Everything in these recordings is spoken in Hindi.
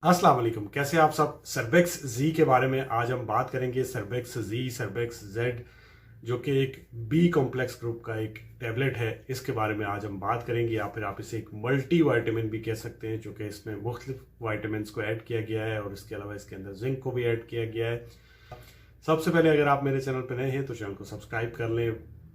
अस्सलाम वालेकुम, कैसे आप सब। सर्बेक्स जी के बारे में आज हम बात करेंगे। सर्बेक्स जी, सर्बेक्स जेड, जो कि एक बी कॉम्प्लेक्स ग्रुप का एक टैबलेट है, इसके बारे में आज हम बात करेंगे। या फिर आप इसे एक मल्टी वाइटामिन भी कह सकते हैं, जो कि इसमें मुख्तलिफ वाइटामिन को ऐड किया गया है और इसके अलावा इसके अंदर जिंक को भी ऐड किया गया है। सबसे पहले अगर आप मेरे चैनल पर नए हैं तो चैनल को सब्सक्राइब कर लें,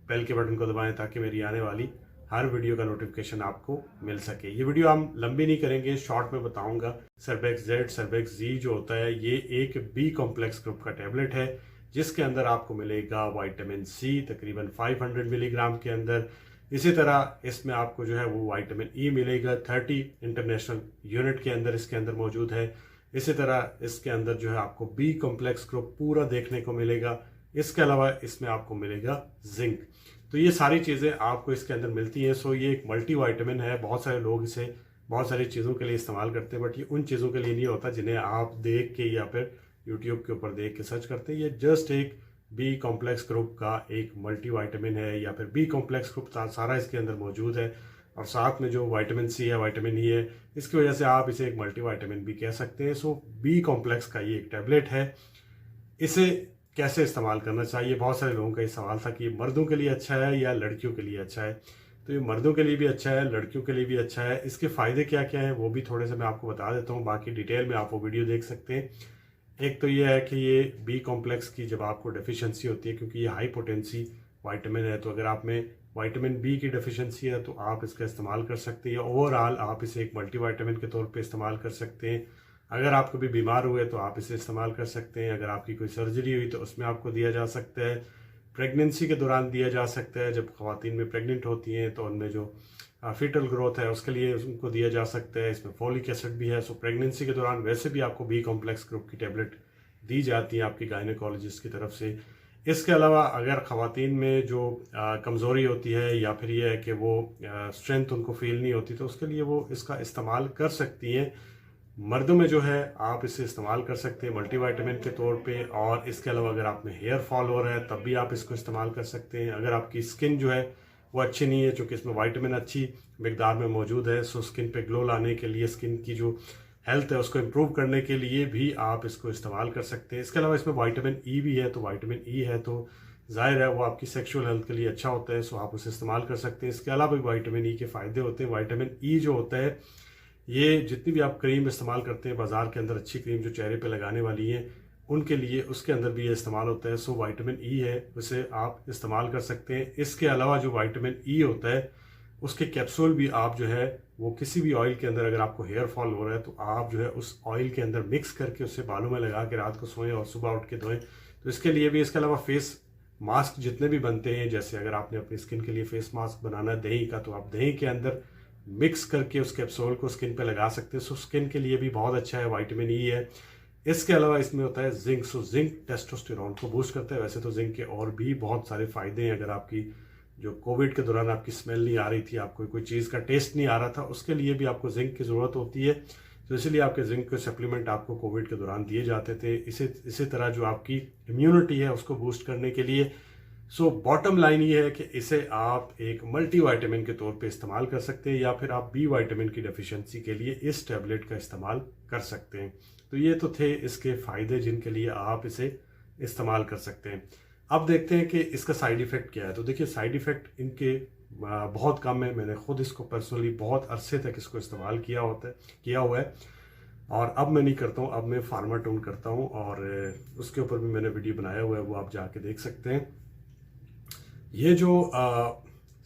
बेल के बटन को दबाएं ताकि मेरी आने वाली हर वीडियो का नोटिफिकेशन आपको मिल सके। ये वीडियो हम लंबी नहीं करेंगे, शॉर्ट में बताऊंगा। सर्बेक्स जेड, सर्बेक्स जी जो होता है, ये एक बी कॉम्प्लेक्स ग्रुप का टैबलेट है, जिसके अंदर आपको मिलेगा विटामिन सी तकरीबन 500 मिलीग्राम के अंदर। इसी तरह इसमें आपको जो है वो विटामिन ई मिलेगा 30 इंटरनेशनल यूनिट के अंदर, इसके अंदर मौजूद है। इसी तरह इसके अंदर जो है आपको बी कॉम्प्लेक्स ग्रुप पूरा देखने को मिलेगा। इसके अलावा इसमें आपको मिलेगा जिंक। तो ये सारी चीज़ें आपको इसके अंदर मिलती हैं। सो ये एक मल्टी वाइटामिन है। बहुत सारे लोग इसे बहुत सारी चीज़ों के लिए इस्तेमाल करते हैं, बट ये उन चीज़ों के लिए नहीं होता जिन्हें आप देख के या फिर यूट्यूब के ऊपर देख के सर्च करते हैं। ये जस्ट एक बी कॉम्प्लेक्स ग्रुप का एक मल्टी वाइटामिन है, या फिर बी कॉम्प्लेक्स ग्रुप सारा इसके अंदर मौजूद है। और साथ में जो विटामिन सी है, विटामिन ई है, इसकी वजह से आप इसे एक मल्टी वाइटामिन भी कह सकते हैं। सो बी कॉम्प्लेक्स का ये एक टैबलेट है। इसे कैसे इस्तेमाल करना चाहिए, बहुत सारे लोगों का ये सवाल था कि मर्दों के लिए अच्छा है या लड़कियों के लिए अच्छा है। तो ये मर्दों के लिए भी अच्छा है, लड़कियों के लिए भी अच्छा है। इसके फ़ायदे क्या क्या हैं वो भी थोड़े से मैं आपको बता देता हूँ, बाकी डिटेल में आप वो वीडियो देख सकते हैं। एक तो ये है कि ये बी कॉम्प्लेक्स की जब आपको डेफिशिएंसी होती है, क्योंकि ये हाई पोटेंसी वाइटामिन है, तो अगर आप में विटामिन बी की डेफिशिएंसी है तो आप इसका इस्तेमाल कर सकते हैं। ओवरऑल आप इसे एक मल्टीविटामिन के तौर पे इस्तेमाल कर सकते हैं। अगर आप कभी बीमार हुए तो आप इसे इस्तेमाल कर सकते हैं। अगर आपकी कोई सर्जरी हुई तो उसमें आपको दिया जा सकता है। प्रेगनेंसी के दौरान दिया जा सकता है, जब ख़वातीन में प्रेग्नेंट होती हैं तो उनमें जो फीटल ग्रोथ है उसके लिए उनको दिया जा सकता है। इसमें फोलिक एसिड भी है। सो प्रेगनेंसी के दौरान वैसे भी आपको बी कॉम्प्लेक्स ग्रुप की टेबलेट दी जाती है आपकी गायनेकोलॉजिस्ट की तरफ से। इसके अलावा अगर ख़वातीन में जो कमज़ोरी होती है या फिर ये है कि वो स्ट्रेंथ उनको फील नहीं होती, तो उसके लिए वो इसका इस्तेमाल कर सकती हैं। मर्दों में जो है आप इसे इस्तेमाल कर सकते हैं मल्टीविटामिन के तौर पे। और इसके अलावा अगर आप में हेयर फॉल हो रहा है तब भी आप इसको इस्तेमाल कर सकते हैं। अगर आपकी स्किन जो है वो अच्छी नहीं है, चूँकि इसमें विटामिन अच्छी मकदार में मौजूद है, सो स्किन पे ग्लो लाने के लिए, स्किन की जो हेल्थ है उसको इम्प्रूव करने के लिए भी आप इसको इस्तेमाल कर सकते हैं। इसके अलावा इसमें विटामिन ई भी है, तो विटामिन ई है तो जाहिर है वो आपकी सेक्सुअल हेल्थ के लिए अच्छा होता है, सो आप उसे इस्तेमाल कर सकते हैं। इसके अलावा भी विटामिन ई के फ़ायदे होते हैं। विटामिन ई जो होता है, ये जितनी भी आप क्रीम इस्तेमाल करते हैं बाज़ार के अंदर, अच्छी क्रीम जो चेहरे पे लगाने वाली है उनके लिए, उसके अंदर भी ये इस्तेमाल होता है। सो विटामिन ई है, उसे आप इस्तेमाल कर सकते हैं। इसके अलावा जो विटामिन ई होता है उसके कैप्सूल भी आप जो है वो किसी भी ऑयल के अंदर, अगर आपको हेयर फॉल हो रहा है तो आप जो है उस ऑयल के अंदर मिक्स करके उससे बालों में लगा के रात को सोएं और सुबह उठ के धोएं, तो इसके लिए भी। इसके अलावा फेस मास्क जितने भी बनते हैं, जैसे अगर आपने अपनी स्किन के लिए फेस मास्क बनाना है दही का, तो आप दही के अंदर मिक्स करके उस कैप्सूल को स्किन पे लगा सकते हैं। सो स्किन के लिए भी बहुत अच्छा है, विटामिन ई है। इसके अलावा इसमें होता है जिंक। सो जिंक टेस्टोस्टेरोन को बूस्ट करता है। वैसे तो जिंक के और भी बहुत सारे फायदे हैं। अगर आपकी जो कोविड के दौरान आपकी स्मेल नहीं आ रही थी, आपको कोई चीज़ का टेस्ट नहीं आ रहा था, उसके लिए भी आपको जिंक की ज़रूरत होती है। तो इसीलिए आपके जिंक के सप्लीमेंट आपको कोविड के दौरान दिए जाते थे। इसी तरह जो आपकी इम्यूनिटी है उसको बूस्ट करने के लिए। सो बॉटम लाइन ये है कि इसे आप एक मल्टीविटामिन के तौर पे इस्तेमाल कर सकते हैं, या फिर आप बी विटामिन की डेफिशिएंसी के लिए इस टैबलेट का इस्तेमाल कर सकते हैं। तो ये तो थे इसके फ़ायदे जिनके लिए आप इसे इस्तेमाल कर सकते हैं। अब देखते हैं कि इसका साइड इफ़ेक्ट क्या है। तो देखिए, साइड इफ़ेक्ट इनके बहुत कम है। मैंने खुद इसको पर्सनली बहुत अरसे तक इसको इस्तेमाल किया हुआ है। और अब मैं नहीं करता हूँ, अब मैं फार्माटोन करता हूँ, और उसके ऊपर भी मैंने वीडियो बनाया हुआ है, वो आप जाके देख सकते हैं। ये जो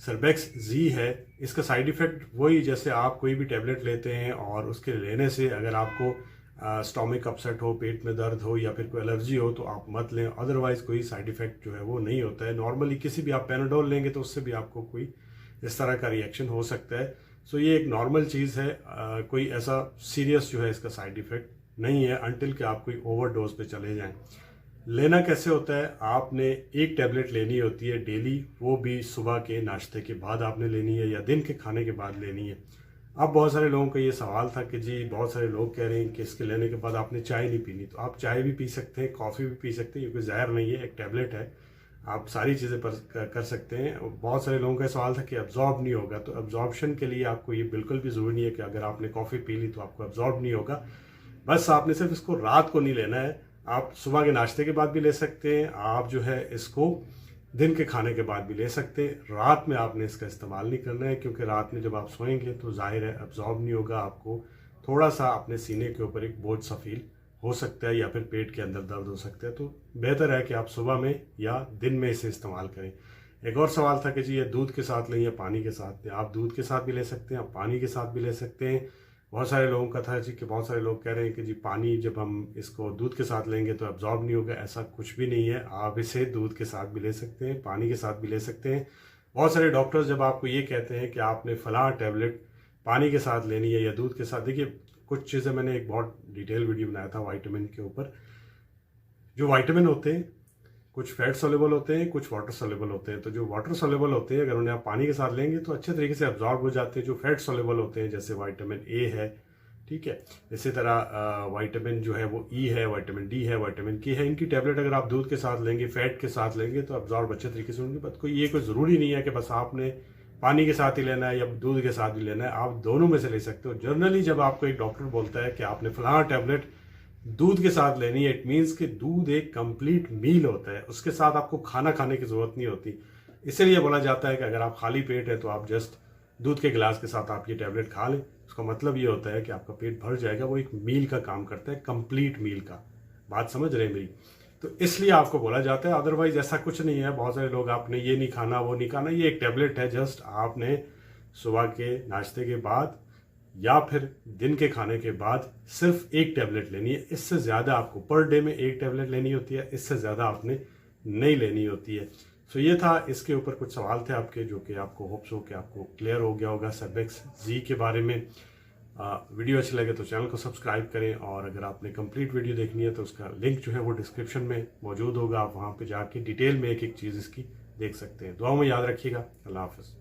सर्बेक्स जी है, इसका साइड इफ़ेक्ट वही, जैसे आप कोई भी टैबलेट लेते हैं और उसके लेने से अगर आपको स्टोमिक अपसेट हो, पेट में दर्द हो या फिर कोई एलर्जी हो तो आप मत लें। अदरवाइज़ कोई साइड इफ़ेक्ट जो है वो नहीं होता है। नॉर्मली किसी भी आप पैनाडोल लेंगे तो उससे भी आपको कोई इस तरह का रिएक्शन हो सकता है। सो ये एक नॉर्मल चीज़ है। कोई ऐसा सीरियस जो है इसका साइड इफ़ेक्ट नहीं है, अनटिल कि आप कोई ओवरडोज पे चले जाएं। लेना कैसे होता है, आपने एक टैबलेट लेनी होती है डेली, वो भी सुबह के नाश्ते के बाद आपने लेनी है या दिन के खाने के बाद लेनी है। अब बहुत सारे लोगों का ये सवाल था कि जी बहुत सारे लोग कह रहे हैं कि इसके लेने के बाद आपने चाय नहीं पीनी। तो आप चाय भी पी सकते हैं, कॉफ़ी भी पी सकते हैं, क्योंकि ज़हर नहीं है, एक टैबलेट है, आप सारी चीज़ें कर सकते हैं। बहुत सारे लोगों का सवाल था कि अब्जॉर्ब नहीं होगा। तो अब्जॉर्बशन के लिए आपको ये बिल्कुल भी ज़रूरी नहीं है कि अगर आपने कॉफ़ी पी ली तो आपको अब्जॉर्ब नहीं होगा। बस आपने सिर्फ इसको रात को नहीं लेना है, आप सुबह के नाश्ते के बाद भी ले सकते हैं, आप जो है इसको दिन के खाने के बाद भी ले सकते हैं। रात में आपने इसका इस्तेमाल नहीं करना है, क्योंकि रात में जब आप सोएंगे तो जाहिर है अब्जॉर्ब नहीं होगा, आपको थोड़ा सा अपने सीने के ऊपर एक बोझ सा फील हो सकता है या फिर पेट के अंदर दर्द हो सकता है। तो बेहतर है कि आप सुबह में या दिन में इसे इस्तेमाल करें। एक और सवाल था कि जी ये दूध के साथ लें या पानी के साथ लें। आप दूध के साथ भी ले सकते हैं, आप पानी के साथ भी ले सकते हैं। बहुत सारे लोगों का था जी कि बहुत सारे लोग कह रहे हैं कि जी पानी जब हम इसको दूध के साथ लेंगे तो एब्जॉर्ब नहीं होगा। ऐसा कुछ भी नहीं है, आप इसे दूध के साथ भी ले सकते हैं, पानी के साथ भी ले सकते हैं। बहुत सारे डॉक्टर्स जब आपको ये कहते हैं कि आपने फलां टैबलेट पानी के साथ लेनी है या दूध के साथ, देखिए कुछ चीज़ें मैंने एक बहुत डिटेल वीडियो बनाया था वाइटामिन के ऊपर। जो वाइटामिन होते हैं कुछ फैट सोलेबल होते हैं, कुछ वाटर सोलेबल होते हैं। तो जो वाटर सोलेबल होते हैं अगर उन्हें आप पानी के साथ लेंगे तो अच्छे तरीके से अब्जॉर्ब हो जाते हैं। जो फैट सोलेबल होते हैं जैसे वाइटामिन ए है, ठीक है, इसी तरह वाइटामिन जो है वो ई है, वाइटामिन डी है, वाइटामिन के है, इनकी टैबलेट अगर आप दूध के साथ लेंगे, फैट के साथ लेंगे तो अब्जॉर्ब अच्छे तरीके से होंगे। बट ये कोई ज़रूरी नहीं है कि बस आपने पानी के साथ ही लेना है या दूध के साथ ही लेना है, आप दोनों में से ले सकते हो। जनरली जब आपको एक डॉक्टर बोलता है कि आपने फलाना टैबलेट दूध के साथ लेनी है, इट मीन्स कि दूध एक कंप्लीट मील होता है, उसके साथ आपको खाना खाने की जरूरत नहीं होती। इसीलिए बोला जाता है कि अगर आप खाली पेट है तो आप जस्ट दूध के गिलास के साथ आप ये टैबलेट खा लें। उसका मतलब ये होता है कि आपका पेट भर जाएगा, वो एक मील का काम करता है, कंप्लीट मील का। बात समझ रहे हैं मेरी? तो इसलिए आपको बोला जाता है, अदरवाइज ऐसा कुछ नहीं है। बहुत सारे लोग आपने ये नहीं खाना वो नहीं खाना, ये एक टैबलेट है, जस्ट आपने सुबह के नाश्ते के बाद या फिर दिन के खाने के बाद सिर्फ एक टैबलेट लेनी है। इससे ज़्यादा आपको पर डे में एक टैबलेट लेनी होती है, इससे ज़्यादा आपने नहीं लेनी होती है। सो ये था, इसके ऊपर कुछ सवाल थे आपके जो कि आपको होप्स हो कि आपको क्लियर हो गया होगा सर्बेक्स जी के बारे में। वीडियो अच्छी लगे तो चैनल को सब्सक्राइब करें, और अगर आपने कंप्लीट वीडियो देखनी है तो उसका लिंक जो है वो डिस्क्रिप्शन में मौजूद होगा, आप वहाँ पे जाके डिटेल में एक एक चीज़ इसकी देख सकते हैं। दुआओं में याद रखिएगा। अल्लाह हाफ़िज़।